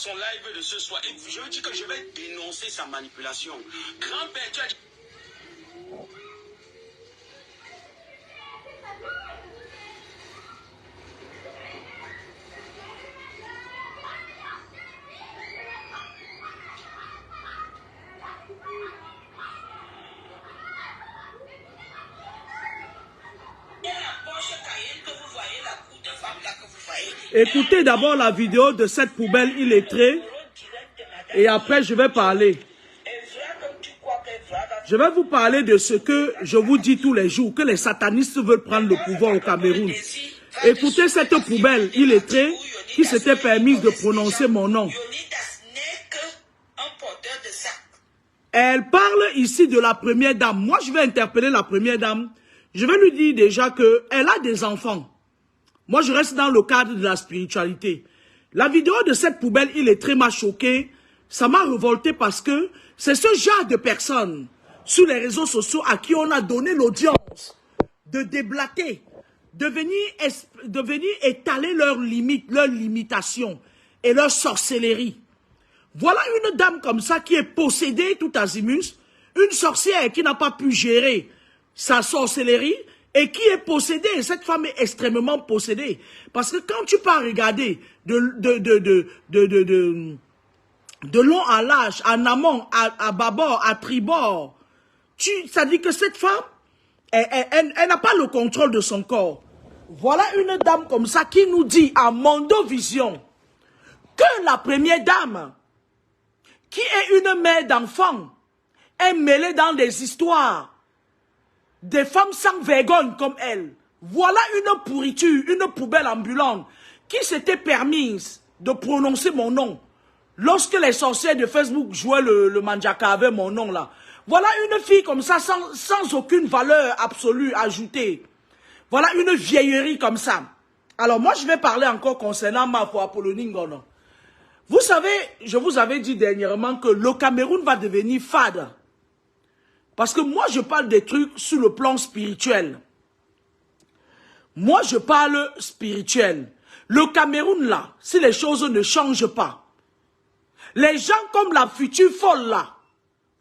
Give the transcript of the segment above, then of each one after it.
son live de ce soir. Et je veux dire que je vais dénoncer sa manipulation. Grand-père, tu as dit... Écoutez d'abord la vidéo de cette poubelle illettrée et après je vais parler. Je vais vous parler de ce que je vous dis tous les jours, que les satanistes veulent prendre le pouvoir au Cameroun. Écoutez cette poubelle illettrée qui s'était permise de prononcer mon nom. Elle parle ici de la première dame. Moi, je vais interpeller la première dame. Je vais lui dire déjà qu'elle a des enfants. Moi, je reste dans le cadre de la spiritualité. La vidéo de cette poubelle illettrée m'a choqué. Ça m'a révolté parce que c'est ce genre de personnes sur les réseaux sociaux à qui on a donné l'audience de déblater, de venir étaler leurs limites, leurs limitations et leur sorcellerie. Voilà une dame comme ça qui est possédée tout azimut, une sorcière qui n'a pas pu gérer sa sorcellerie et qui est possédée. Cette femme est extrêmement possédée. Parce que quand tu pars regarder de long à large, en amont, à bâbord, à tribord, ça dit que cette femme, elle n'a pas le contrôle de son corps. Voilà une dame comme ça qui nous dit à Mondo Vision que la première dame, qui est une mère d'enfants, est mêlée dans des histoires des femmes sans vergogne comme elle. Voilà une pourriture, une poubelle ambulante qui s'était permise de prononcer mon nom. Lorsque les sorcières de Facebook jouaient le Mandjaka avec mon nom là. Voilà une fille comme ça sans aucune valeur absolue ajoutée. Voilà une vieillerie comme ça. Alors moi je vais parler encore concernant ma foi Apollonie Ngono. Vous savez, je vous avais dit dernièrement que le Cameroun va devenir fade. Parce que moi, je parle des trucs sur le plan spirituel. Moi, je parle spirituel. Le Cameroun, là, si les choses ne changent pas, les gens comme la future folle, là,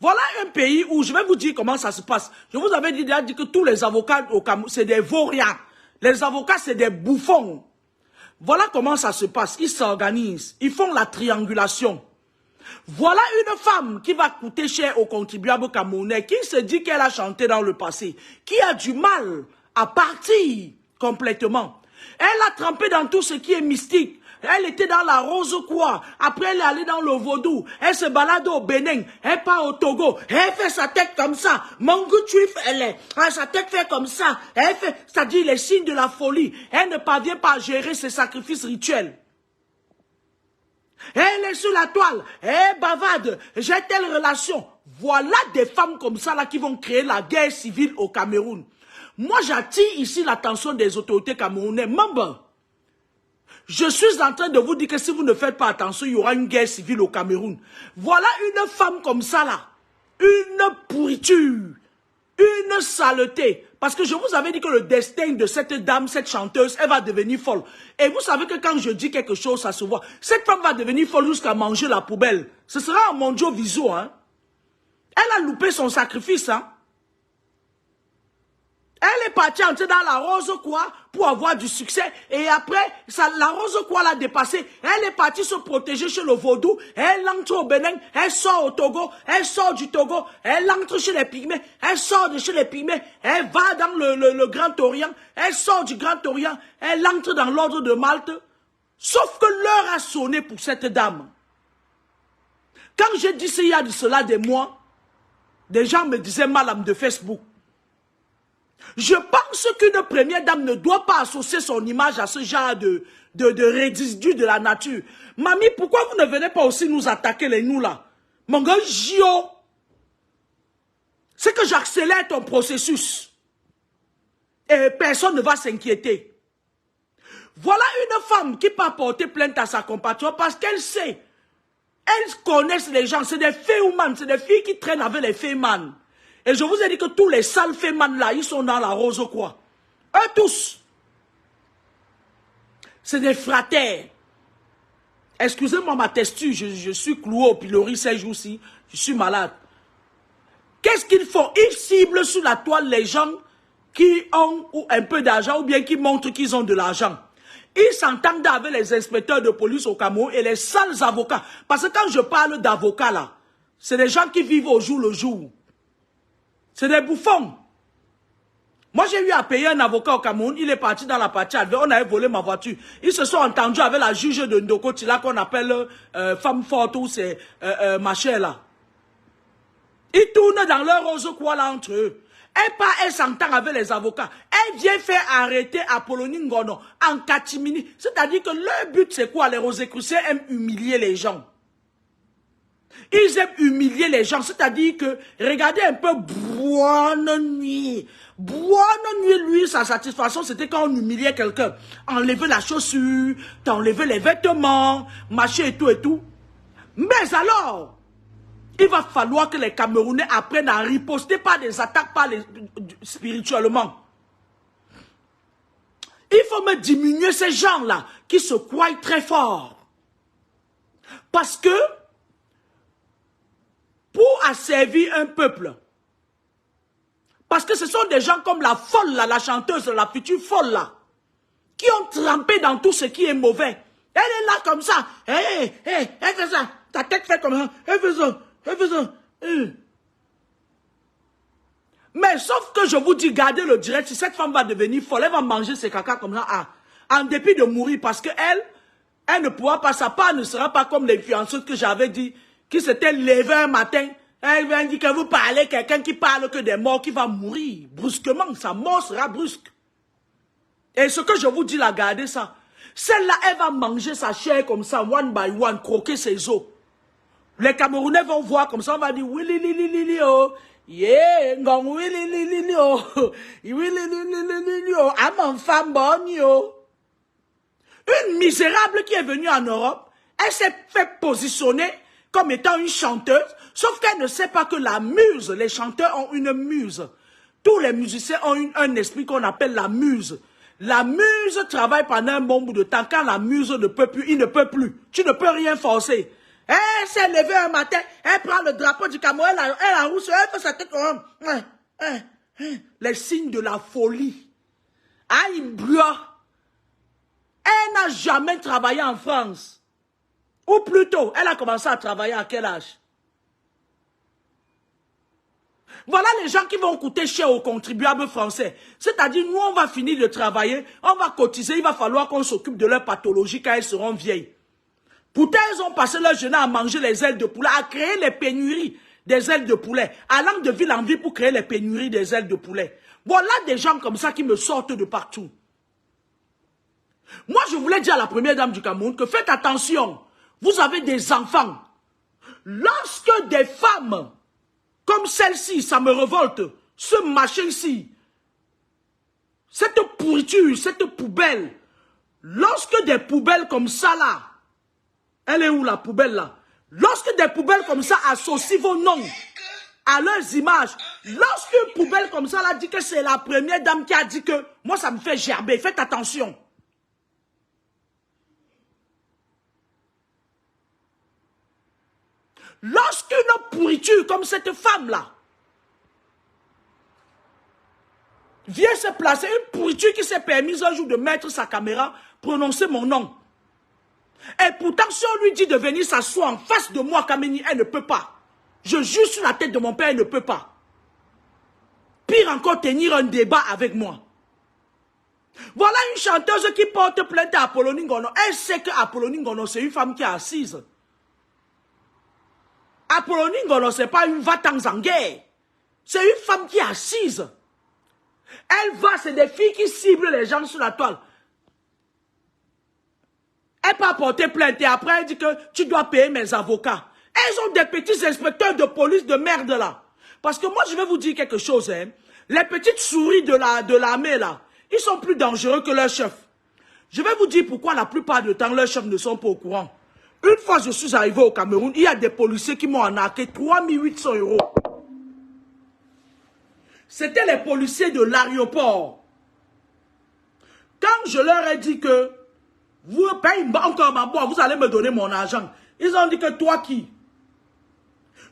voilà un pays où, je vais vous dire comment ça se passe. Je vous avais déjà dit que tous les avocats au Cameroun, c'est des vauriens. Les avocats, c'est des bouffons. Voilà comment ça se passe. Ils s'organisent. Ils font la triangulation. Voilà une femme qui va coûter cher aux contribuables camerounais, qui se dit qu'elle a chanté dans le passé, qui a du mal à partir complètement. Elle a trempé dans tout ce qui est mystique. Elle était dans la rose quoi. Après, elle est allée dans le vaudou. Elle se balade au Bénin. Elle part au Togo. Elle fait sa tête comme ça. Mangoutuif, elle est. Sa tête fait comme ça. Elle fait, c'est-à-dire les signes de la folie. Elle ne parvient pas à gérer ses sacrifices rituels. Elle est sur la toile. Elle bavarde. J'ai telle relation. Voilà des femmes comme ça là qui vont créer la guerre civile au Cameroun. Moi, j'attire ici l'attention des autorités camerounaises. Membre, je suis en train de vous dire que si vous ne faites pas attention, il y aura une guerre civile au Cameroun. Voilà une femme comme ça là. Une pourriture. Une saleté. Parce que je vous avais dit que le destin de cette dame, cette chanteuse, elle va devenir folle. Et vous savez que quand je dis quelque chose, ça se voit. Cette femme va devenir folle jusqu'à manger la poubelle. Ce sera un Mondo Vision, hein. Elle a loupé son sacrifice, hein. Elle est partie entrer dans la rose quoi pour avoir du succès. Et après, la rose quoi l'a dépassé. Elle est partie se protéger chez le vaudou. Elle entre au Bénin. Elle sort au Togo. Elle sort du Togo. Elle entre chez les Pygmées. Elle sort de chez les Pygmées. Elle va dans le Grand Orient. Elle sort du Grand Orient. Elle entre dans l'ordre de Malte. Sauf que l'heure a sonné pour cette dame. Quand j'ai dit il y a de cela des mois, des gens me disaient madame de Facebook. Je pense qu'une première dame ne doit pas associer son image à ce genre de résidus de la nature. Mamie, pourquoi vous ne venez pas aussi nous attaquer les nous là? Mon gars, Gio, c'est que j'accélère ton processus. Et personne ne va s'inquiéter. Voilà une femme qui peut porter plainte à sa compatriote parce qu'elle sait. Elles connaissent les gens, c'est des féoumanes, c'est des filles qui traînent avec les féoumanes. Et je vous ai dit que tous les sales fémans là, ils sont dans la rose quoi. Eux tous. C'est des fraternes. Excusez-moi ma texture, je suis cloué au pilori ces jours-ci. Je suis malade. Qu'est-ce qu'ils font? Ils ciblent sur la toile les gens qui ont un peu d'argent ou bien qui montrent qu'ils ont de l'argent. Ils s'entendent avec les inspecteurs de police au Cameroun et les sales avocats. Parce que quand je parle d'avocats là, c'est des gens qui vivent au jour le jour. C'est des bouffons. Moi, j'ai eu à payer un avocat au Cameroun. Il est parti dans la partie adverse. On avait volé ma voiture. Ils se sont entendus avec la juge de Ndoko Tila qu'on appelle femme forte ou c'est ma chère là. Ils tournent dans leur rose quoi là entre eux. Elle s'entend avec les avocats. Elle vient faire arrêter Apollonie Ngono en catimini. C'est-à-dire que leur but c'est quoi? Les Rosicruciens aiment humilier les gens. Ils aiment humilier les gens. C'est-à-dire que, regardez un peu, bonne nuit. Bonne nuit, lui, sa satisfaction, c'était quand on humiliait quelqu'un. Enlever la chaussure, t'enlever les vêtements, machin et tout et tout. Mais alors, il va falloir que les Camerounais apprennent à riposter par des attaques spirituellement. Il faut me diminuer ces gens-là qui se croient très forts. Parce que, pour asservir un peuple, parce que ce sont des gens comme la folle, là, la chanteuse, la future folle, là, qui ont trempé dans tout ce qui est mauvais. Elle est là comme ça. Elle fait ça. Ta tête fait comme ça. Elle fait ça. Elle fait ça. Mais sauf que je vous dis, gardez le direct. Si cette femme va devenir folle, elle va manger ses caca comme ça. En dépit de mourir. Parce que elle ne pourra pas, sa part ne sera pas comme les fianceuses que j'avais dit, qui s'étaient levées un matin. Elle vient dire que vous parlez, quelqu'un qui parle que des morts, qui va mourir brusquement. Sa mort sera brusque. Et ce que je vous dis là, gardez ça. Celle-là, elle va manger sa chair comme ça, one by one, croquer ses os. Les Camerounais vont voir comme ça, on va dire, oui, li, oh. Yeah, ngong, oui, li, oh. Oui, li, oh. Ah, mon femme bonne, yo. Une misérable qui est venue en Europe, elle s'est fait positionner comme étant une chanteuse, sauf qu'elle ne sait pas que la muse, les chanteurs ont une muse. Tous les musiciens ont un esprit qu'on appelle la muse. La muse travaille pendant un bon bout de temps. Quand la muse ne peut plus, il ne peut plus. Tu ne peux rien forcer. Elle s'est levée un matin, elle prend le drapeau du Cameroun, elle a rousse, elle fait sa tête comme... Les signes de la folie. Aïe, blah. Elle n'a jamais travaillé en France. Ou plutôt, elle a commencé à travailler à quel âge? Voilà les gens qui vont coûter cher aux contribuables français. C'est-à-dire, nous, on va finir de travailler, on va cotiser, il va falloir qu'on s'occupe de leur pathologie quand elles seront vieilles. Pourtant, elles ont passé leur jeunesse à manger les ailes de poulet, à créer les pénuries des ailes de poulet, allant de ville en ville pour créer les pénuries des ailes de poulet. Voilà des gens comme ça qui me sortent de partout. Moi, je voulais dire à la première dame du Cameroun que faites attention. Vous avez des enfants. Lorsque des femmes, comme celle-ci, ça me révolte, ce machin-ci, cette pourriture, cette poubelle, lorsque des poubelles comme ça là, elle est où la poubelle là? Lorsque des poubelles comme ça associent vos noms à leurs images, lorsque une poubelle comme ça là dit que c'est la première dame qui a dit que moi ça me fait gerber, faites attention. Lorsqu'une pourriture comme cette femme-là vient se placer, une pourriture qui s'est permise un jour de mettre sa caméra, prononcer mon nom. Et pourtant, si on lui dit de venir s'asseoir en face de moi, Kameni, elle ne peut pas. Je jure sur la tête de mon père, elle ne peut pas. Pire encore, tenir un débat avec moi. Voilà une chanteuse qui porte plainte à Apollonie Ngono. Elle sait que Apollonie Ngono, c'est une femme qui est assise. Apollonie Ngono, ce n'est pas une va-t'en en guerre. C'est une femme qui est assise. Elle va, c'est des filles qui ciblent les gens sur la toile. Elle peut porter plainte et après elle dit que tu dois payer mes avocats. Elles ont des petits inspecteurs de police de merde là. Parce que moi je vais vous dire quelque chose. Hein. Les petites souris de l'armée là, ils sont plus dangereux que leurs chefs. Je vais vous dire pourquoi la plupart du temps leurs chefs ne sont pas au courant. Une fois je suis arrivé au Cameroun, il y a des policiers qui m'ont arnaqué 3800 €. C'était les policiers de l'aéroport. Quand je leur ai dit que Vous payez encore ma boîte, vous allez me donner mon argent. Ils ont dit que toi qui?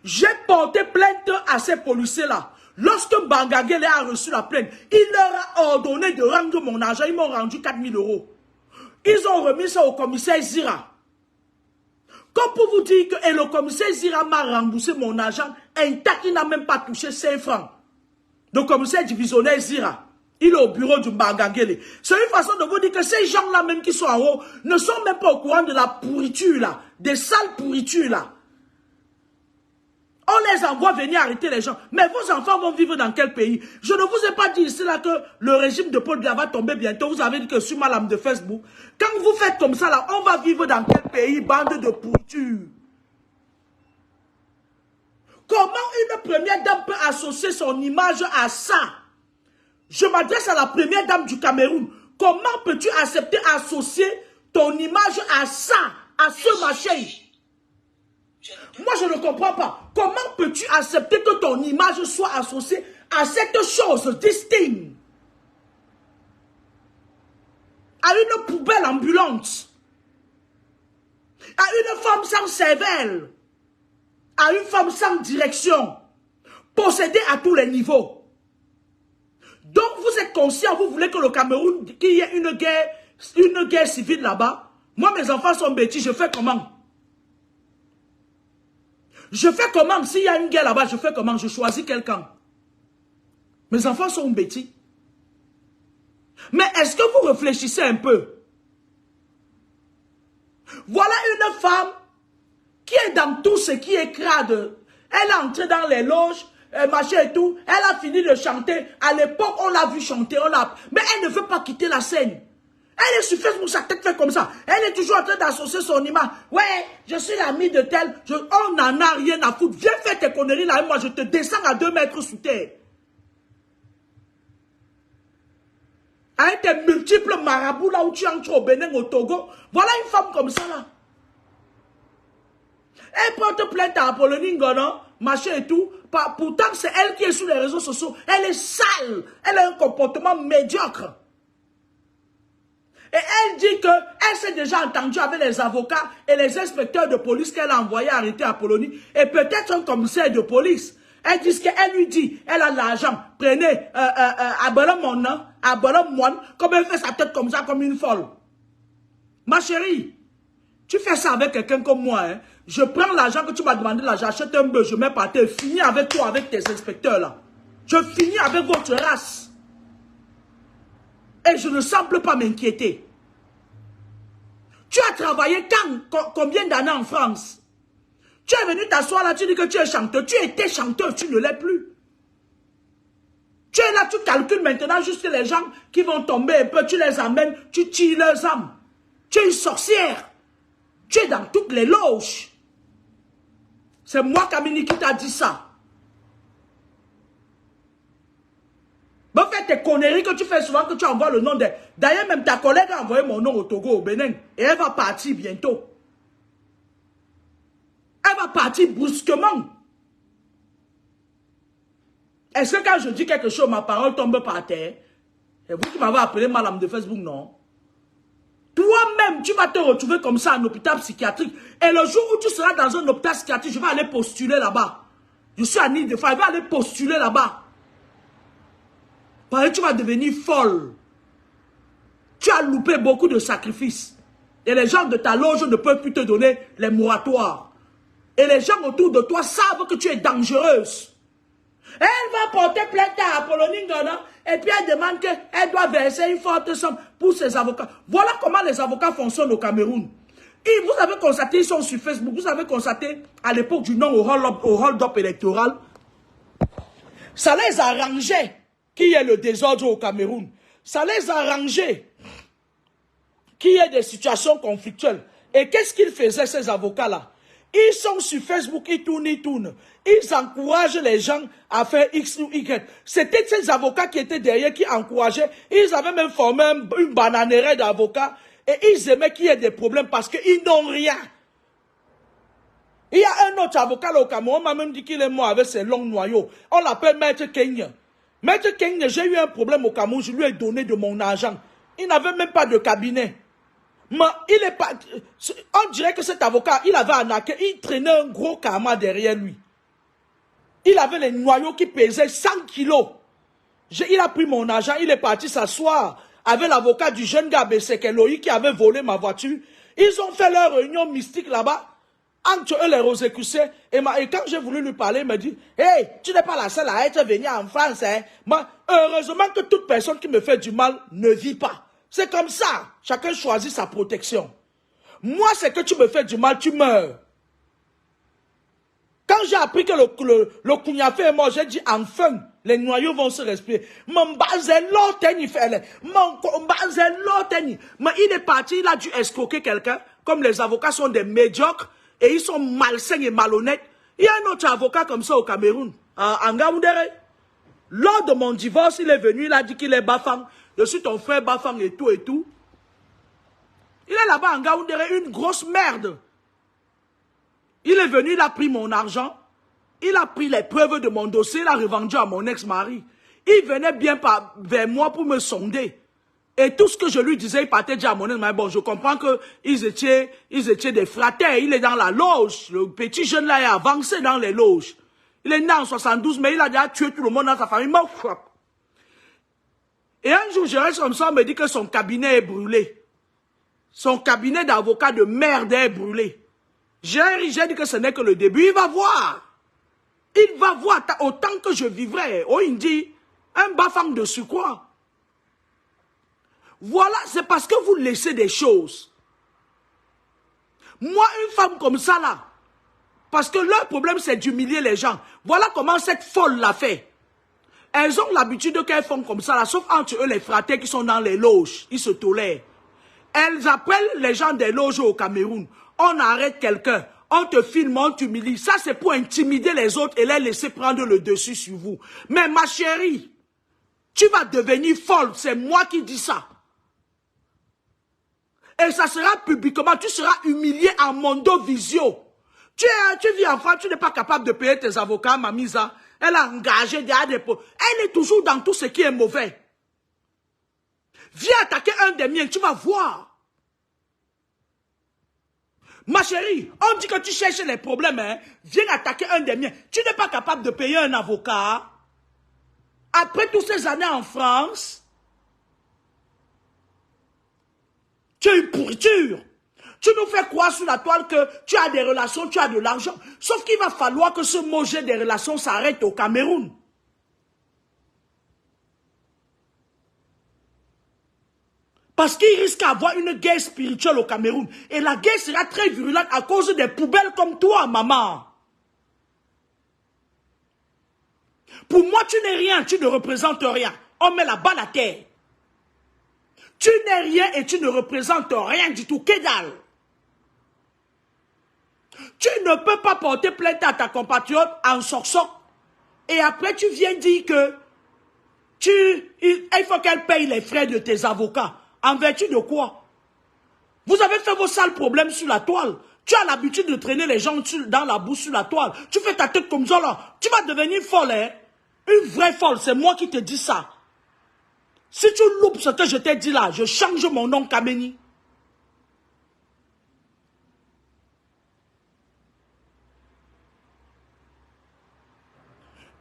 J'ai porté plainte à ces policiers-là. Lorsque Bangangele a reçu la plainte, il leur a ordonné de rendre mon argent. Ils m'ont rendu 4 000 €. Ils ont remis ça au commissaire Zira. Comme pour vous dire que le commissaire Zira m'a remboursé mon argent intact, il n'a même pas touché 5 francs. Le commissaire divisionnaire Zira, il est au bureau du Bangangele. C'est une façon de vous dire que ces gens-là même qui sont en haut ne sont même pas au courant de la pourriture là, des sales pourritures là. On les envoie venir arrêter les gens. Mais vos enfants vont vivre dans quel pays? Je ne vous ai pas dit ici là que le régime de Paul Biya va tomber bientôt. Vous avez dit que sur ma lame de Facebook. Quand vous faites comme ça là, on va vivre dans quel pays? Bande de pourriture. Comment une première dame peut associer son image à ça? Je m'adresse à la première dame du Cameroun. Comment peux-tu accepter associer ton image à ça, à ce machin? Moi, je ne comprends pas. Comment peux-tu accepter que ton image soit associée à cette chose distincte? À une poubelle ambulante? À une femme sans cervelle? À une femme sans direction? Possédée à tous les niveaux? Donc, vous êtes conscient, vous voulez que le Cameroun, qu'il y ait une guerre civile là-bas? Moi, mes enfants sont bêtis, je fais comment? Je fais comment? S'il y a une guerre là-bas, je fais comment? Je choisis quelqu'un. Mes enfants sont bêtis. Mais est-ce que vous réfléchissez un peu? Voilà une femme qui est dans tout ce qui est crade. Elle est entrée dans les loges, machin et tout. Elle a fini de chanter. À l'époque, on l'a vu chanter. Mais elle ne veut pas quitter la scène. Elle est sur Facebook, sa tête fait comme ça. Elle est toujours en train d'associer son image. Ouais, je suis l'ami de tel. On n'en a rien à foutre. Viens faire tes conneries là et moi je te descends à 2 mètres sous terre. Avec tes multiples marabouts là où tu entres au Bénin, au Togo. Voilà une femme comme ça là. Elle porte plainte à Apollonie Ngona, machin et tout. Pourtant c'est elle qui est sur les réseaux sociaux. Elle est sale. Elle a un comportement médiocre. Et elle dit qu'elle s'est déjà entendue avec les avocats et les inspecteurs de police qu'elle a envoyés arrêter à Apollonie. Et peut-être un commissaire de police. Elle dit qu'elle lui dit, elle a de l'argent. Prenez, abonne mon nom, abonne moi. Comme elle fait sa tête comme ça, comme une folle. Ma chérie, tu fais ça avec quelqu'un comme moi. Hein? Je prends l'argent que tu m'as demandé là, j'achète un bœuf, je mets par terre. Finis avec toi, avec tes inspecteurs là. Je finis avec votre race. Et je ne semble pas m'inquiéter. Tu as travaillé combien d'années en France? Tu es venu t'asseoir là, tu dis que tu es chanteur. Tu étais chanteur, tu ne l'es plus. Tu es là, tu calcules maintenant juste les gens qui vont tomber un peu, tu les amènes, tu tires leurs âmes. Tu es une sorcière. Tu es dans toutes les loges. C'est moi, Kamini, qui t'a dit ça. Va faire tes conneries que tu fais souvent, que tu envoies le nom de... D'ailleurs, même ta collègue a envoyé mon nom au Togo, au Bénin. Et elle va partir bientôt. Elle va partir brusquement. Est-ce que quand je dis quelque chose, ma parole tombe par terre? C'est vous qui m'avez appelé ma lame de Facebook, non? Toi-même, tu vas te retrouver comme ça en hôpital psychiatrique. Et le jour où tu seras dans un hôpital psychiatrique, je vais aller postuler là-bas. Je suis à Ile-de-France, je vais aller postuler là-bas. Parce que tu vas devenir folle. Tu as loupé beaucoup de sacrifices. Et les gens de ta loge ne peuvent plus te donner les moratoires. Et les gens autour de toi savent que tu es dangereuse. Elle va porter plainte à Apollonie Ngona et puis elle demande qu'elle doit verser une forte somme pour ses avocats. Voilà comment les avocats fonctionnent au Cameroun. Et vous avez constaté, ils sont sur Facebook, vous avez constaté à l'époque du non au hold-up électoral. Ça les arrangeait qu'il y ait le désordre au Cameroun. Ça les arrangeait qu'il y ait des situations conflictuelles. Et qu'est-ce qu'ils faisaient, ces avocats-là? Ils sont sur Facebook, ils tournent. Ils encouragent les gens à faire X ou Y. C'était ces avocats qui étaient derrière, qui encourageaient. Ils avaient même formé une bananeraie d'avocats. Et ils aimaient qu'il y ait des problèmes parce qu'ils n'ont rien. Il y a un autre avocat là au Cameroun, on m'a même dit qu'il est mort avec ses longs noyaux. On l'appelle Maître Kenya. Maître Kenya, j'ai eu un problème au Cameroun, je lui ai donné de mon argent. Il n'avait même pas de cabinet. Mais il est pas... On dirait que cet avocat, il avait arnaqué, il traînait un gros karma derrière lui. Il avait les noyaux qui pesaient 100 kilos. Il a pris mon argent, il est parti s'asseoir avec l'avocat du jeune gars Bessekeloï qui avait volé ma voiture. Ils ont fait leur réunion mystique là-bas, entre eux les Rosicruciens. Et quand j'ai voulu lui parler, il m'a dit, « Hey, tu n'es pas la seule à être venue en France. Hein. » Heureusement que toute personne qui me fait du mal ne vit pas. C'est comme ça. Chacun choisit sa protection. Moi, c'est que tu me fais du mal, tu meurs. Quand j'ai appris que le Kouniafé est mort, j'ai dit, enfin, les noyaux vont se respirer. Mais il est parti, il a dû escroquer quelqu'un. Comme les avocats sont des médiocres et ils sont malsains et malhonnêtes. Il y a un autre avocat comme ça au Cameroun, à Ngaoundéré. Lors de mon divorce, il est venu, il a dit qu'il est Bafang. Je suis ton frère Bafang et tout et tout. Il est là-bas en Ngaoundéré, une grosse merde. Il est venu, il a pris mon argent. Il a pris les preuves de mon dossier, il a revendu à mon ex-mari. Il venait bien vers moi pour me sonder. Et tout ce que je lui disais, il partait déjà à mon ex-mari. Bon, je comprends qu'ils étaient des fraternes. Il est dans la loge. Le petit jeune là est avancé dans les loges. Il est né en 72, mais il a déjà tué tout le monde dans sa famille. Et un jour, je reste comme ça, on me dit que son cabinet est brûlé. Son cabinet d'avocat de merde est brûlé. J'ai dit que ce n'est que le début. Il va voir. Il va voir autant que je vivrai. Oh, il dit, un Bafang de surcroît. Voilà, c'est parce que vous laissez des choses. Moi, une femme comme ça là, parce que leur problème c'est d'humilier les gens. Voilà comment cette folle l'a fait. Elles ont l'habitude qu'elles font comme ça là, sauf entre eux les fratés qui sont dans les loges. Ils se tolèrent. Elles appellent les gens des loges au Cameroun. On arrête quelqu'un. On te filme, on t'humilie. Ça, c'est pour intimider les autres et les laisser prendre le dessus sur vous. Mais ma chérie, tu vas devenir folle. C'est moi qui dis ça. Et ça sera publiquement. Tu seras humilié en mondo visio. Tu vis en France, tu n'es pas capable de payer tes avocats, Mamisa. Elle a engagé des dépôts. Elle est toujours dans tout ce qui est mauvais. Viens attaquer un des miens, tu vas voir. Ma chérie, on dit que tu cherches les problèmes, hein? Viens attaquer un des miens. Tu n'es pas capable de payer un avocat. Après toutes ces années en France, tu es une pourriture. Tu nous fais croire sur la toile que tu as des relations, tu as de l'argent. Sauf qu'il va falloir que ce manger des relations s'arrête au Cameroun. Parce qu'il risque d'avoir une guerre spirituelle au Cameroun. Et la guerre sera très virulente à cause des poubelles comme toi, maman. Pour moi, tu n'es rien, tu ne représentes rien. On met la balle à terre. Tu n'es rien et tu ne représentes rien du tout. Que dalle. Tu ne peux pas porter plainte à ta compatriote en sorçant. Et après, tu viens dire que il faut qu'elle paye les frais de tes avocats. En vertu de quoi? Vous avez fait vos sales problèmes sur la toile. Tu as l'habitude de traîner les gens dans la boue sur la toile. Tu fais ta tête comme ça là. Tu vas devenir folle, hein? Une vraie folle, c'est moi qui te dis ça. Si tu loupes ce que je t'ai dit là, je change mon nom Kameni.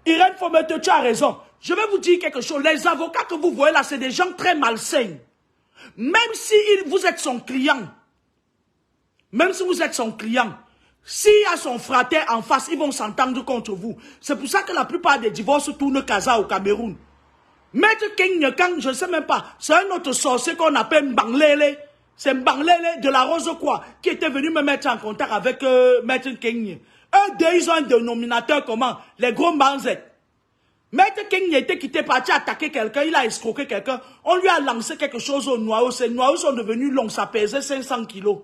Irène Fometo, tu as raison. Je vais vous dire quelque chose. Les avocats que vous voyez là, c'est des gens très malsains. Même si vous êtes son client, s'il y a son frère en face, ils vont s'entendre contre vous. C'est pour ça que la plupart des divorces tournent casa au Cameroun. Maître Kenya, je ne sais même pas, c'est un autre sorcier qu'on appelle Mbanglele. C'est Mbanglele de la Rose quoi, qui était venu me mettre en contact avec Maître Kenya. Eux deux, ils ont un dénominateur commun, les gros Mbanzet. Maître King était quitté, parti attaquer quelqu'un, il a escroqué quelqu'un, on lui a lancé quelque chose au noyau, ces noyaux sont devenus longs, ça pesait 500 kilos.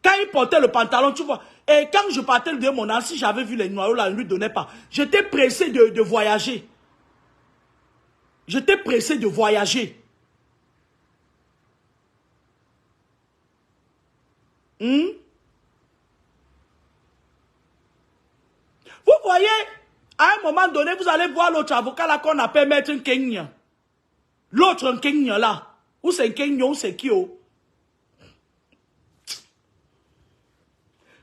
Quand il portait le pantalon, tu vois, et quand je partais de mon âge, si j'avais vu les noyaux là, je ne lui donnais pas. J'étais pressé de voyager. J'étais pressé de voyager. Vous voyez, à un moment donné, vous allez voir l'autre avocat là qu'on appelle Maître Kenya. L'autre Kenya là. Ou c'est Kenya ou c'est qui?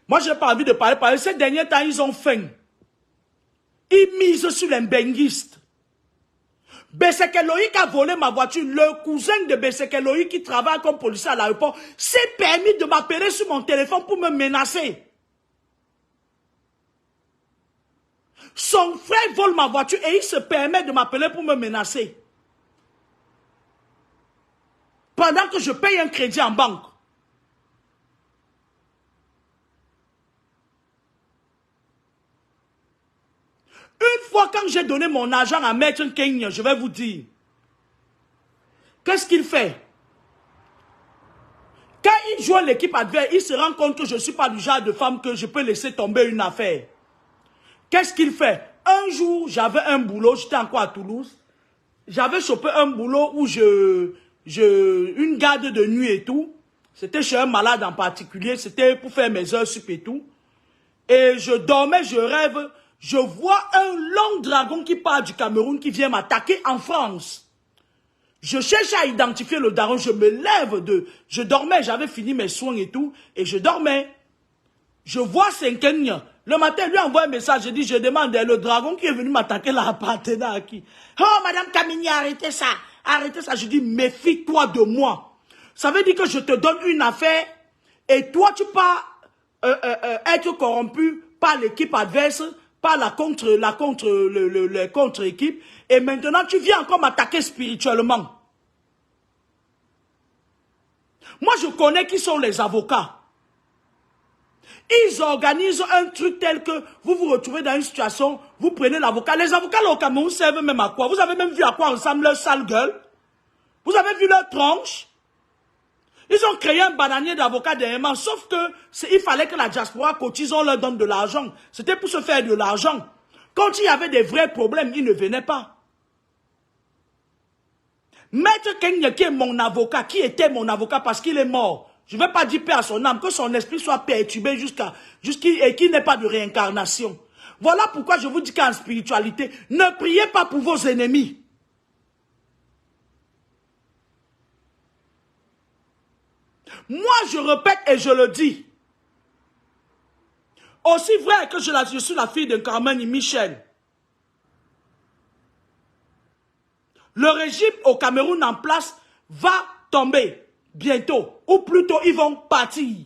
Moi, je n'ai pas envie de parler. Parce que ces derniers temps, ils ont faim. Ils misent sur les benguistes. Beseke Loïc a volé ma voiture. Le cousin de Beseke Loïc qui travaille comme policier à l'aéroport s'est permis de m'appeler sur mon téléphone pour me menacer. Son frère vole ma voiture et il se permet de m'appeler pour me menacer. Pendant que je paye un crédit en banque. Une fois quand j'ai donné mon argent à Maître Kenya, je vais vous dire. Qu'est-ce qu'il fait? Quand il joue l'équipe adverse, il se rend compte que je ne suis pas du genre de femme que je peux laisser tomber une affaire. Qu'est-ce qu'il fait? Un jour, j'avais un boulot, j'étais encore à Toulouse. J'avais chopé un boulot où une garde de nuit et tout. C'était chez un malade en particulier, c'était pour faire mes heures sup et tout. Et je dormais, je rêve, je vois un long dragon qui part du Cameroun qui vient m'attaquer en France. Je cherche à identifier le dragon, je me lève je dormais, j'avais fini mes soins et tout, et je dormais. Je vois Kenya. Le matin, lui envoie un message, je dis, je demande, le dragon qui est venu m'attaquer là appartenait à qui? Oh, Madame Kamini, arrêtez ça, arrêtez ça. Je dis, méfie-toi de moi. Ça veut dire que je te donne une affaire, et toi, tu peux être corrompu par l'équipe adverse, par la contre-équipe, et maintenant, tu viens encore m'attaquer spirituellement. Moi, je connais qui sont les avocats. Ils organisent un truc tel que vous vous retrouvez dans une situation, vous prenez l'avocat. Les avocats là au Cameroun servent même à quoi? Vous avez même vu à quoi ressemble leur sale gueule? Vous avez vu leur tronche? Ils ont créé un bananier d'avocats dernièrement, sauf que il fallait que la diaspora cotise, on leur donne de l'argent. C'était pour se faire de l'argent. Quand il y avait des vrais problèmes, ils ne venaient pas. Maître Kenya, qui est mon avocat, qui était mon avocat parce qu'il est mort, je ne vais pas dire paix à son âme, que son esprit soit perturbé et qu'il n'ait pas de réincarnation. Voilà pourquoi je vous dis qu'en spiritualité, ne priez pas pour vos ennemis. Moi, je répète et je le dis. Aussi vrai que je suis la fille de Carmen et Michel. Le régime au Cameroun en place va tomber. Bientôt, ou plutôt ils vont partir.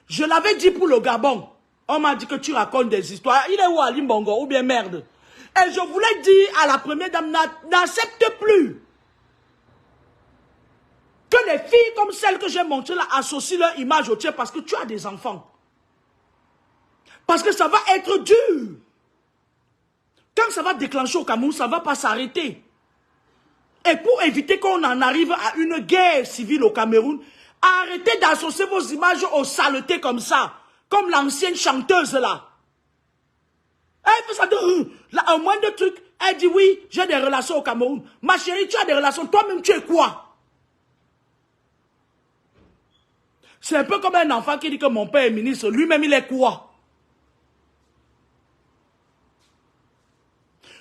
Je l'avais dit pour le Gabon. On m'a dit que tu racontes des histoires. Il est où Ali Mbongo ou bien merde? Et je voulais dire à la première dame, n'accepte plus que les filles comme celles que j'ai montrées là associent leur image au tien parce que tu as des enfants. Parce que ça va être dur. Quand ça va déclencher au Cameroun, ça ne va pas s'arrêter. Et pour éviter qu'on en arrive à une guerre civile au Cameroun, arrêtez d'associer vos images aux saletés comme ça. Comme l'ancienne chanteuse là. Elle fait ça là, un moindre truc. Elle dit oui, j'ai des relations au Cameroun. Ma chérie, tu as des relations. Toi-même, tu es quoi? C'est un peu comme un enfant qui dit que mon père est ministre. Lui-même, il est quoi?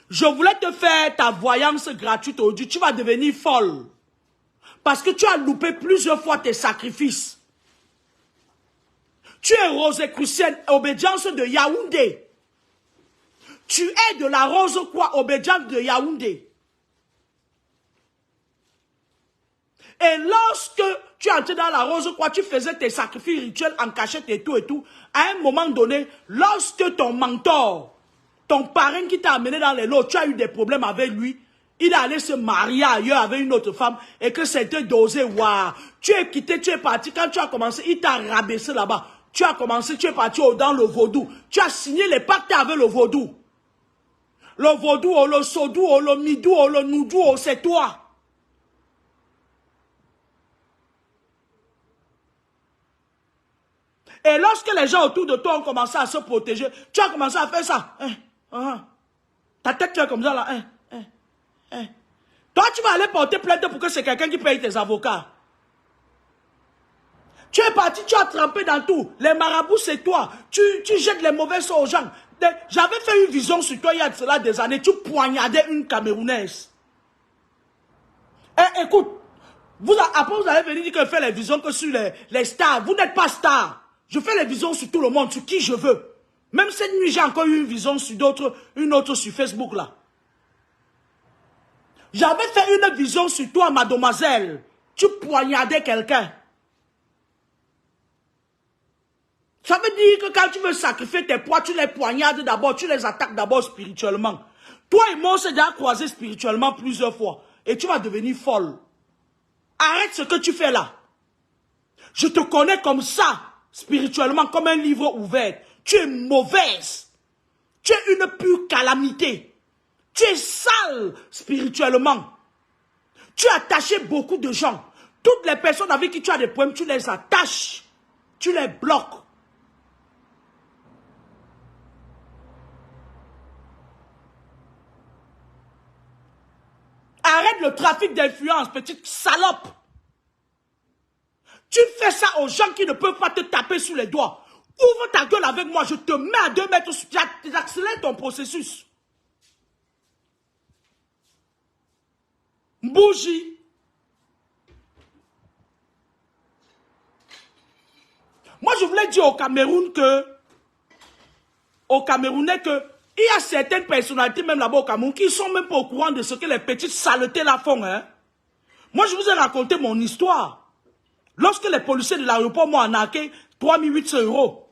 Je voulais te faire ta voyance gratuite aujourd'hui. Tu vas devenir folle. Parce que tu as loupé plusieurs fois tes sacrifices. Tu es rosicrucienne, obédience de Yaoundé. Tu es de la rose quoi, obédience de Yaoundé. Et lorsque tu entrais dans la rose quoi, tu faisais tes sacrifices rituels en cachette et tout. À un moment donné, lorsque ton mentor, ton parrain qui t'a amené dans les lots, tu as eu des problèmes avec lui, il est allé se marier ailleurs avec une autre femme et que c'était dosé, waouh. Tu es quitté, tu es parti. Quand tu as commencé, il t'a rabaissé là-bas. Tu as commencé, tu es parti dans le vaudou. Tu as signé les pactes avec le vaudou. Le vaudou, le sodou, le midou, le noudou, c'est toi. Et lorsque les gens autour de toi ont commencé à se protéger, tu as commencé à faire ça. Ta tête, tu es comme ça là. Toi, tu vas aller porter plainte pour que c'est quelqu'un qui paye tes avocats. Tu es parti, tu as trempé dans tout. Les marabouts, c'est toi. Tu jettes les mauvais sorts aux gens. J'avais fait une vision sur toi il y a de cela des années. Tu poignardais une Camerounaise. Écoute, après vous allez venir dire que fait les visions que sur les stars. Vous n'êtes pas star. Je fais les visions sur tout le monde, sur qui je veux. Même cette nuit, j'ai encore eu une vision sur une autre sur Facebook là. J'avais fait une vision sur toi, mademoiselle. Tu poignardais quelqu'un. Ça veut dire que quand tu veux sacrifier tes poids, tu les poignardes d'abord, tu les attaques d'abord spirituellement. Toi et moi, on s'est déjà croisés spirituellement plusieurs fois. Et tu vas devenir folle. Arrête ce que tu fais là. Je te connais comme ça, spirituellement, comme un livre ouvert. Tu es mauvaise. Tu es une pure calamité. Tu es sale spirituellement. Tu as attaché beaucoup de gens. Toutes les personnes avec qui tu as des problèmes, tu les attaches. Tu les bloques. Arrête le trafic d'influence, petite salope. Tu fais ça aux gens qui ne peuvent pas te taper sous les doigts. Ouvre ta gueule avec moi, je te mets à 2 mètres, j'accélère ton processus. Bougie. Moi, je voulais dire au Cameroun que, aux Camerounais que, il y a certaines personnalités, même là-bas au Cameroun, qui ne sont même pas au courant de ce que les petites saletés là font. Hein. Moi, je vous ai raconté mon histoire. Lorsque les policiers de l'aéroport m'ont arnaqué 3800 €.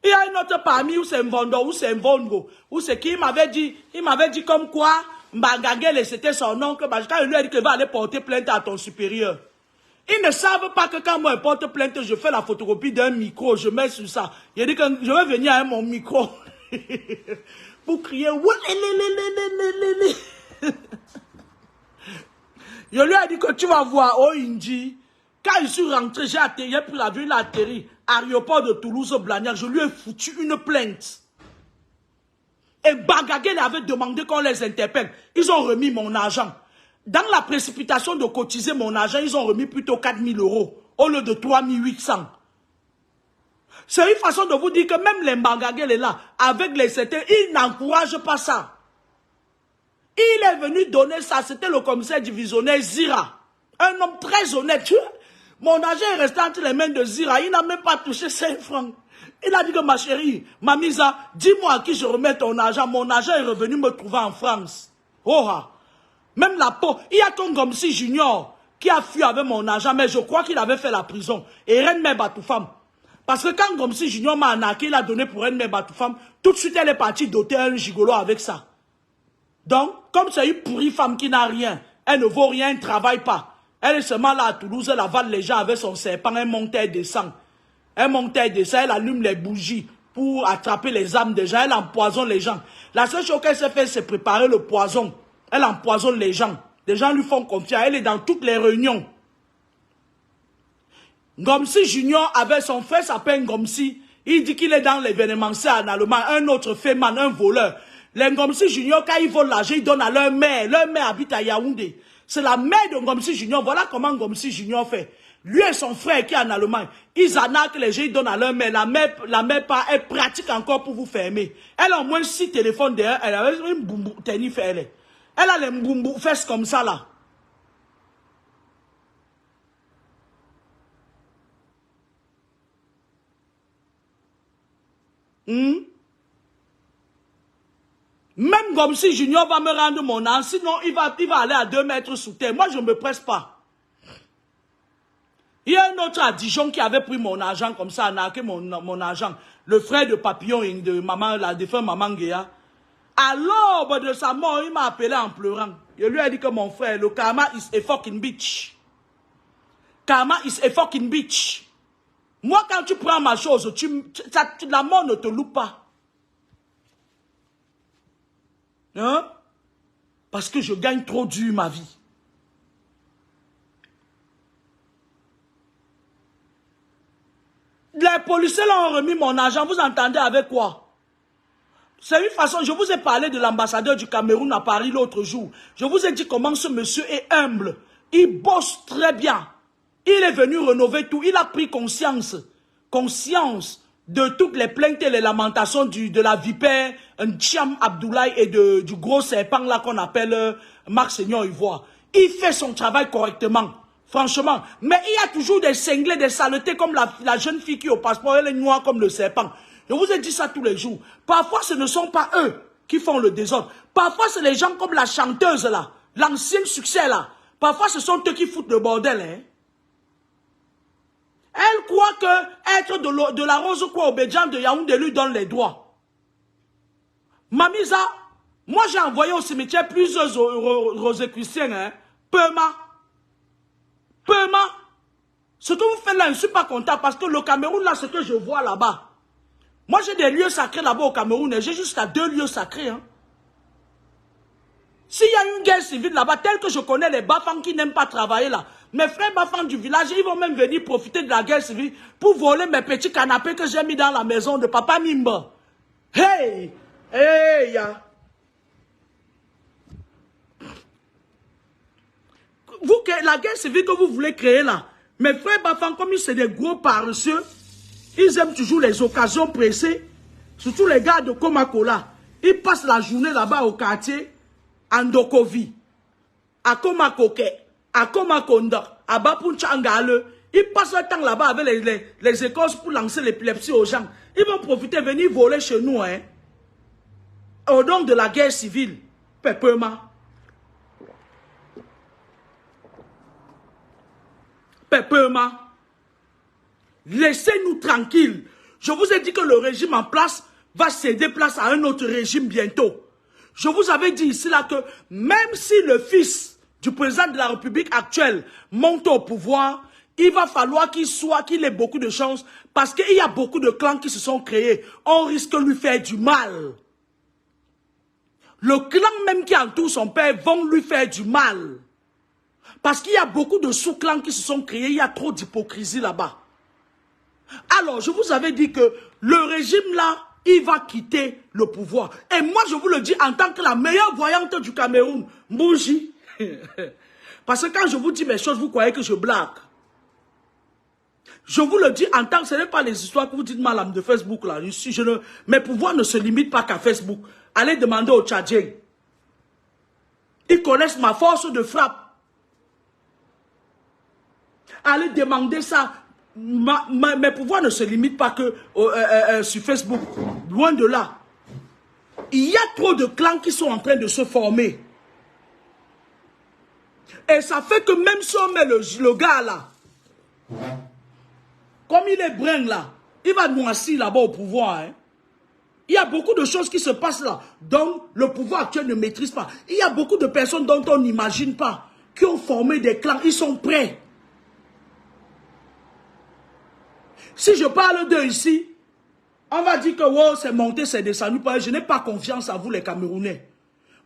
Il y a une autre parmi où c'est un vendeur, où c'est un vongo, où c'est qui m'avait dit comme quoi, Mbangagele, c'était son nom, que quand il lui a dit qu'il va aller porter plainte à ton supérieur. Ils ne savent pas que quand moi je porte plainte, je fais la photocopie d'un micro, je mets sur ça. Il a dit que je vais venir avec mon micro pour crier. Je lui ai dit que tu vas voir au Indi. Quand je suis rentré, j'ai pris l'avion, il a atterri à l'aéroport de Toulouse-Blagnac. Je lui ai foutu une plainte. Et Mbangagele avait demandé qu'on les interpelle. Ils ont remis mon argent. Dans la précipitation de cotiser mon argent, ils ont remis plutôt 4000 € au lieu de 3800. C'est une façon de vous dire que même les Mbangagele là, avec les CT, ils n'encouragent pas ça. Il est venu donner ça, c'était le commissaire divisionnaire Zira. Un homme très honnête. Mon argent est resté entre les mains de Zira, il n'a même pas touché 5 francs. Il a dit que ma chérie, Mamisa, dis-moi à qui je remets ton argent. Mon argent est revenu me trouver en France. Oh, même la peau. Il y a ton Ngomsi Junior qui a fui avec mon argent, mais je crois qu'il avait fait la prison. Et Renme Batoufam. Parce que quand Ngomsi Junior m'a arnaqué, il a donné pour Renme Batoufam. Tout de suite, elle est partie doter un gigolo avec ça. Donc, comme c'est une pourrie femme qui n'a rien, elle ne vaut rien, elle ne travaille pas. Elle est seulement là à Toulouse, elle avale les gens avec son serpent, elle monte, elle descend. Elle monte, elle descend, elle allume les bougies pour attraper les âmes des gens, elle empoisonne les gens. La seule chose qu'elle s'est fait, c'est préparer le poison. Elle empoisonne les gens. Les gens lui font confiance. Elle est dans toutes les réunions. Ngomsi Junior avec son frère s'appelle Ngomsi. Il dit qu'il est dans l'événementiel en Allemagne. Un autre féman, un voleur. Les Ngomsi Junior, quand ils volent l'argent, ils donnent à leur mère. Leur mère habite à Yaoundé. C'est la mère de Ngomsi Junior. Voilà comment Ngomsi Junior fait. Lui et son frère qui est en Allemagne, ils arnaquent les gens, ils donnent à leur mère. La mère part, elle pratique encore pour vous fermer. Elle a au moins 6 téléphones derrière. Elle a une boumou, tennis fait elle. Elle a les mboumbo fesses comme ça là. Même comme si Junior va me rendre mon argent, sinon il va aller à 2 mètres sous terre. Moi je ne me presse pas. Il y a un autre à Dijon qui avait pris mon argent comme ça, arnaqué mon argent. Le frère de Papillon et de maman, la défunte maman Guéa. À l'aube de sa mort, il m'a appelé en pleurant. Je lui ai dit que mon frère, le karma is a fucking bitch. Karma is a fucking bitch. Moi, quand tu prends ma chose, la mort ne te loupe pas. Hein? Parce que je gagne trop dur ma vie. Les policiers l'ont remis mon argent. Vous entendez avec quoi? C'est une façon, je vous ai parlé de l'ambassadeur du Cameroun à Paris l'autre jour. Je vous ai dit comment ce monsieur est humble. Il bosse très bien. Il est venu rénover tout. Il a pris conscience de toutes les plaintes et les lamentations de la vipère, N'Tchiam Abdoulaye et du gros serpent là qu'on appelle Marc Seigneur Ivoire. Il fait son travail correctement. Franchement. Mais il y a toujours des cinglés, des saletés comme la jeune fille qui au passeport, elle est noire comme le serpent. Je vous ai dit ça tous les jours. Parfois, ce ne sont pas eux qui font le désordre. Parfois, c'est les gens comme la chanteuse là, l'ancien succès là. Parfois, ce sont eux qui foutent le bordel. Hein. Elle croit que être de la Rose quoi Obedjan de Yaoundé lui donne les droits. Mamisa, moi j'ai envoyé au cimetière plusieurs Rosicruciens, hein. Pema. Ce que vous faites là, je ne suis pas content parce que le Cameroun là, ce que je vois là-bas. Moi j'ai des lieux sacrés là-bas au Cameroun et j'ai jusqu'à 2 lieux sacrés. Hein. S'il y a une guerre civile là-bas, telle que je connais les Bafang qui n'aiment pas travailler là, mes frères Bafang du village, ils vont même venir profiter de la guerre civile pour voler mes petits canapés que j'ai mis dans la maison de Papa Nimba. Hey! Hey! Vous, la guerre civile que vous voulez créer là, mes frères Bafang, comme ils sont des gros paresseux, ils aiment toujours les occasions pressées, surtout les gars de Komakola. Ils passent la journée là-bas au quartier, à Ndokovi, à Komakoke, à Komakonda, à Bapunchangale. Ils passent le temps là-bas avec les écoles pour lancer l'épilepsie aux gens. Ils vont profiter, venir voler chez nous, hein. Au nom de la guerre civile. Pepema. Laissez-nous tranquilles. Je vous ai dit que le régime en place va céder place à un autre régime bientôt. Je vous avais dit ici là que même si le fils du président de la République actuelle monte au pouvoir, il va falloir qu'il ait beaucoup de chance parce qu'il y a beaucoup de clans qui se sont créés. On risque de lui faire du mal. Le clan même qui entoure son père vont lui faire du mal. Parce qu'il y a beaucoup de sous-clans qui se sont créés, il y a trop d'hypocrisie là-bas. Alors, je vous avais dit que le régime là, il va quitter le pouvoir. Et moi, je vous le dis en tant que la meilleure voyante du Cameroun, Mbouji. Parce que quand je vous dis mes choses, vous croyez que je blague. Je vous le dis en tant que ce n'est pas les histoires que vous dites madame de Facebook là. Mes pouvoirs ne se limitent pas qu'à Facebook. Allez demander aux Tchadiens. Ils connaissent ma force de frappe. Allez demander ça. Mes pouvoirs ne se limitent pas que sur Facebook. Loin de là. Il y a trop de clans qui sont en train de se former. Et ça fait que même si on met le gars là, comme il est brun là, il va noircir là-bas au pouvoir. Hein. Il y a beaucoup de choses qui se passent là, dont le pouvoir actuel ne maîtrise pas. Il y a beaucoup de personnes dont on n'imagine pas, qui ont formé des clans, ils sont prêts. Si je parle d'eux ici, on va dire que wow, c'est monté, c'est descendu. Je n'ai pas confiance en vous les Camerounais.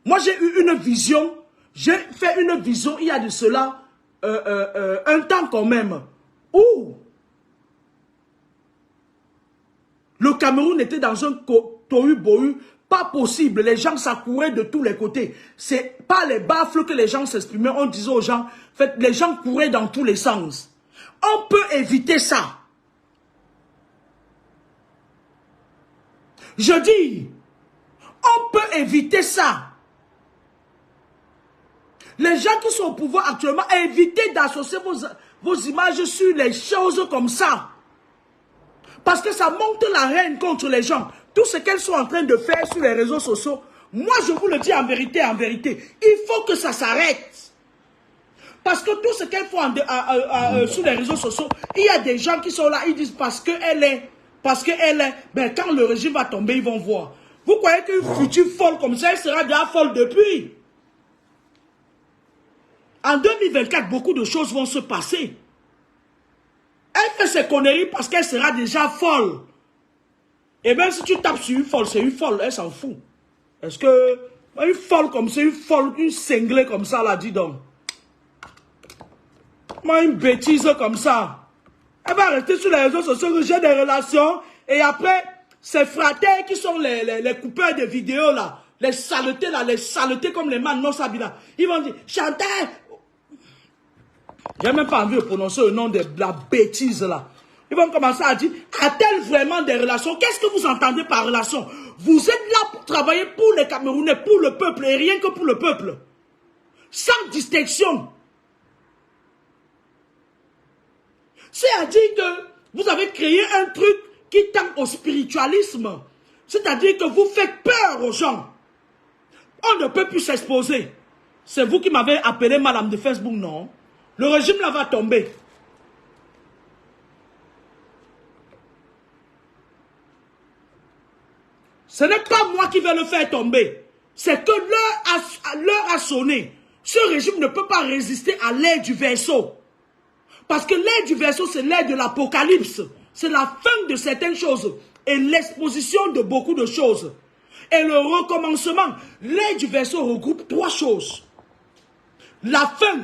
Moi j'ai eu une vision, j'ai fait une vision il y a de cela un temps quand même, où le Cameroun était dans un tohu-bohu, pas possible. Les gens s'accouraient de tous les côtés. C'est pas les baffles que les gens s'exprimaient. On disait aux gens, fait, les gens couraient dans tous les sens. On peut éviter ça. Je dis, on peut éviter ça. Les gens qui sont au pouvoir actuellement, évitez d'associer vos images sur les choses comme ça. Parce que ça monte la haine contre les gens. Tout ce qu'elles sont en train de faire sur les réseaux sociaux, moi je vous le dis en vérité, il faut que ça s'arrête. Parce que tout ce qu'elles font sur les réseaux sociaux, il y a des gens qui sont là, ils disent parce qu'elle est, ben quand le régime va tomber, ils vont voir. Vous croyez qu'une future folle comme ça, elle sera déjà folle depuis? En 2024, beaucoup de choses vont se passer. Elle fait ses conneries parce qu'elle sera déjà folle. Et même si tu tapes sur une folle, c'est une folle, elle s'en fout. Est-ce que une folle comme ça, une folle, une cinglée comme ça, là, dis donc. Moi, une bêtise comme ça. Elle va rester sur les réseaux sociaux, j'ai des relations, et après, ces fratés qui sont les coupeurs de vidéos, là, les saletés comme les man non sabila, ils vont dire, Chantal, j'ai même pas envie de prononcer le nom de la bêtise, là. Ils vont commencer à dire, a-t-elle vraiment des relations? Qu'est-ce que vous entendez par relation? Vous êtes là pour travailler pour les Camerounais, pour le peuple, et rien que pour le peuple. Sans distinction. C'est-à-dire que vous avez créé un truc qui tend au spiritualisme. C'est-à-dire que vous faites peur aux gens. On ne peut plus s'exposer. C'est vous qui m'avez appelé madame de Facebook, non? Le régime là va tomber. Ce n'est pas moi qui vais le faire tomber. C'est que l'heure a sonné. Ce régime ne peut pas résister à l'ère du Verseau. Parce que l'ère du Verseau, c'est l'ère de l'Apocalypse. C'est la fin de certaines choses. Et l'exposition de beaucoup de choses. Et le recommencement. L'ère du Verseau regroupe 3 choses. La fin.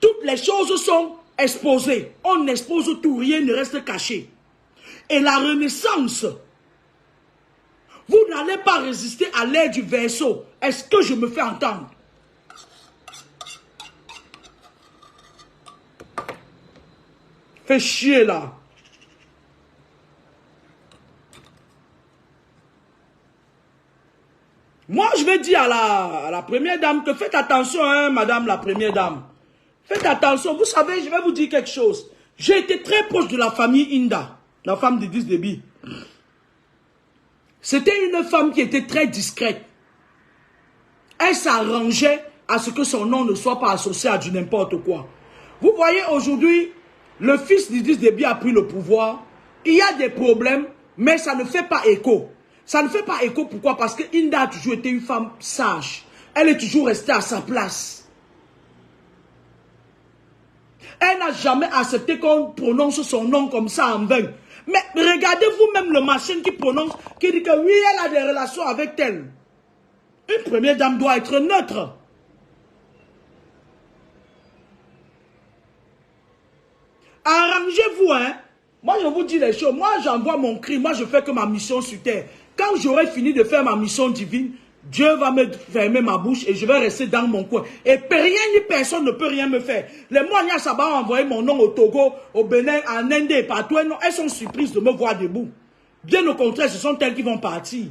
Toutes les choses sont exposées. On expose tout, rien ne reste caché. Et la renaissance. Vous n'allez pas résister à l'ère du Verseau. Est-ce que je me fais entendre? Fais chier là. Moi, je vais dire à la première dame que faites attention, hein, madame la première dame. Faites attention. Vous savez, je vais vous dire quelque chose. J'ai été très proche de la famille Inda, la femme d'Idriss Déby. C'était une femme qui était très discrète. Elle s'arrangeait à ce que son nom ne soit pas associé à du n'importe quoi. Vous voyez, aujourd'hui, le fils d'Idriss Déby a pris le pouvoir. Il y a des problèmes, mais ça ne fait pas écho. Ça ne fait pas écho, pourquoi? Parce que Inda a toujours été une femme sage. Elle est toujours restée à sa place. Elle n'a jamais accepté qu'on prononce son nom comme ça en vain. Mais regardez vous-même le machin qui prononce, qui dit que oui, elle a des relations avec elle. Une première dame doit être neutre. Arrangez-vous, hein. Moi, je vous dis les choses. Moi, j'envoie mon cri. Moi, je fais que ma mission sur terre. Quand j'aurai fini de faire ma mission divine, Dieu va me fermer ma bouche et je vais rester dans mon coin. Et rien ni personne ne peut rien me faire. Les moignards Saba ont envoyé mon nom au Togo, au Bénin, en Inde et partout. Elles sont surprises de me voir debout. Bien au contraire, ce sont elles qui vont partir.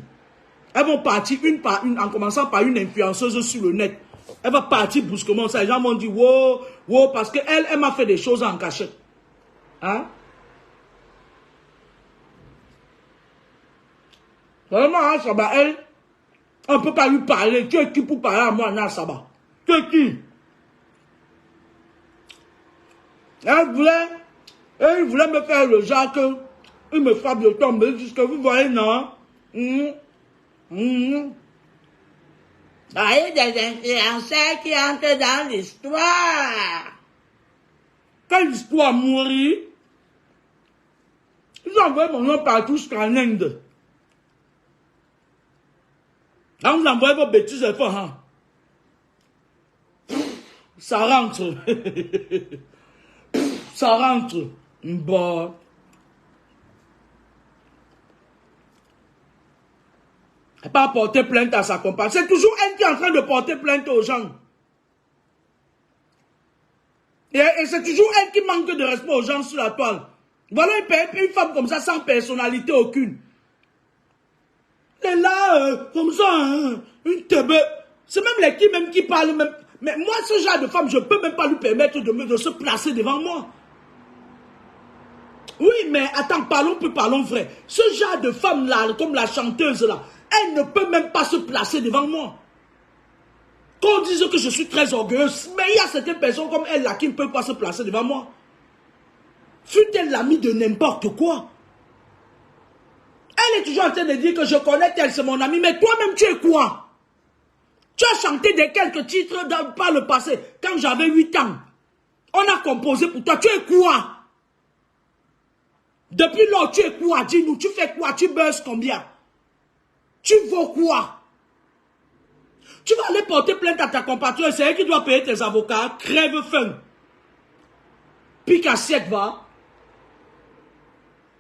Elles vont partir une par une, en commençant par une influenceuse sur le net. Elle va partir brusquement. Ça, les gens m'ont dit, wow, wow, parce qu'elle m'a fait des choses en cachette. Hein? Vraiment, hein, Saba, elle, on ne peut pas lui parler. Tu es qui pour parler à moi, Nya Saba? Tu es qui? Elle voulait me faire le genre que il me frappe de tomber jusque vous voyez, non? Il y a des influenceurs qui entrent dans l'histoire. Quand l'histoire mourit, ils envoient mon nom partout jusqu'en Inde. Quand vous envoyez vos bêtises, hein? Ça rentre. Ça rentre. Bon. Elle n'a pas porté plainte à sa compagne. C'est toujours elle qui est en train de porter plainte aux gens. Et c'est toujours elle qui manque de respect aux gens sur la toile. Voilà une femme comme ça, sans personnalité aucune. Elle est là, comme ça, hein, une tebe. C'est même les qui parlent même. Mais moi, ce genre de femme, je ne peux même pas lui permettre de se placer devant moi. Oui, mais attends, parlons vrai. Ce genre de femme-là, comme la chanteuse là, elle ne peut même pas se placer devant moi. Qu'on dise que je suis très orgueilleuse, mais il y a certaines personnes comme elle là qui ne peuvent pas se placer devant moi. Fut-elle l'amie de n'importe quoi? Elle est toujours en train de dire que je connais elle, c'est mon ami, mais toi-même tu es quoi? Tu as chanté de quelques titres par le passé, quand j'avais 8 ans. On a composé pour toi, tu es quoi? Depuis lors, tu es quoi? Dis-nous, tu fais quoi? Tu buzzes combien? Tu vaux quoi? Tu vas aller porter plainte à ta compatriote, c'est elle qui doit payer tes avocats, crève faim. Pique assiette, va.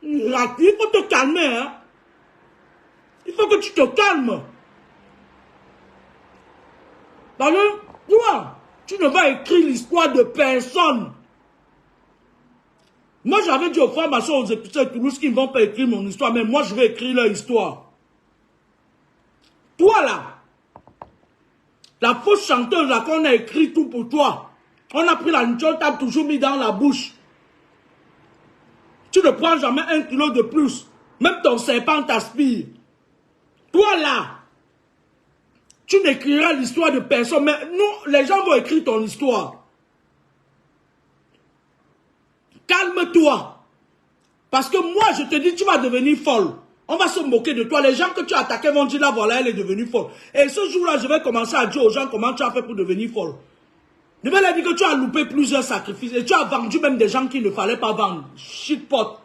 Il faut te calmer, hein. Il faut que tu te calmes. Parce que, toi, tu ne vas écrire l'histoire de personne. Moi, j'avais dit aux francs-maçons, aux épiciers de Toulouse qu'ils ne vont pas écrire mon histoire, mais moi, je vais écrire leur histoire. Toi, là, la fausse chanteuse, là, qu'on a écrit tout pour toi. On a pris la nourriture, on t'a toujours mis dans la bouche. Tu ne prends jamais 1 kilo de plus. Même ton serpent t'aspire. Toi là, tu n'écriras l'histoire de personne, mais nous, les gens vont écrire ton histoire. Calme-toi. Parce que moi, je te dis, tu vas devenir folle. On va se moquer de toi. Les gens que tu as attaqués vont dire, là, voilà, elle est devenue folle. Et ce jour-là, je vais commencer à dire aux gens comment tu as fait pour devenir folle. Je vais leur dire que tu as loupé plusieurs sacrifices et tu as vendu même des gens qu'il ne fallait pas vendre. Shitpot.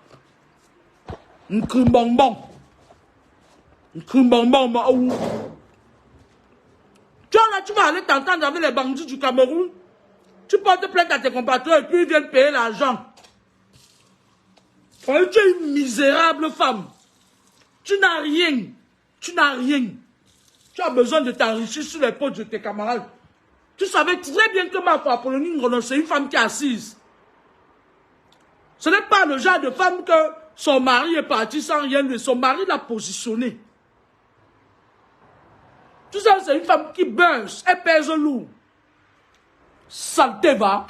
Nkrimbonbon. Nkrimbonbon. Tu vas aller t'entendre avec les bandits du Cameroun. Tu portes plainte à tes compatriotes et puis ils viennent payer l'argent. Tu es une misérable femme. Tu n'as rien. Tu n'as rien. Tu as besoin de t'enrichir sur les potes de tes camarades. Tu savais très bien que ma femme Apollonie Ngolo, c'est une femme qui est assise. Ce n'est pas le genre de femme que son mari est parti sans rien lui. Son mari l'a positionné. Tu sais, c'est une femme qui buzz. Elle pèse lourd. Saleté va.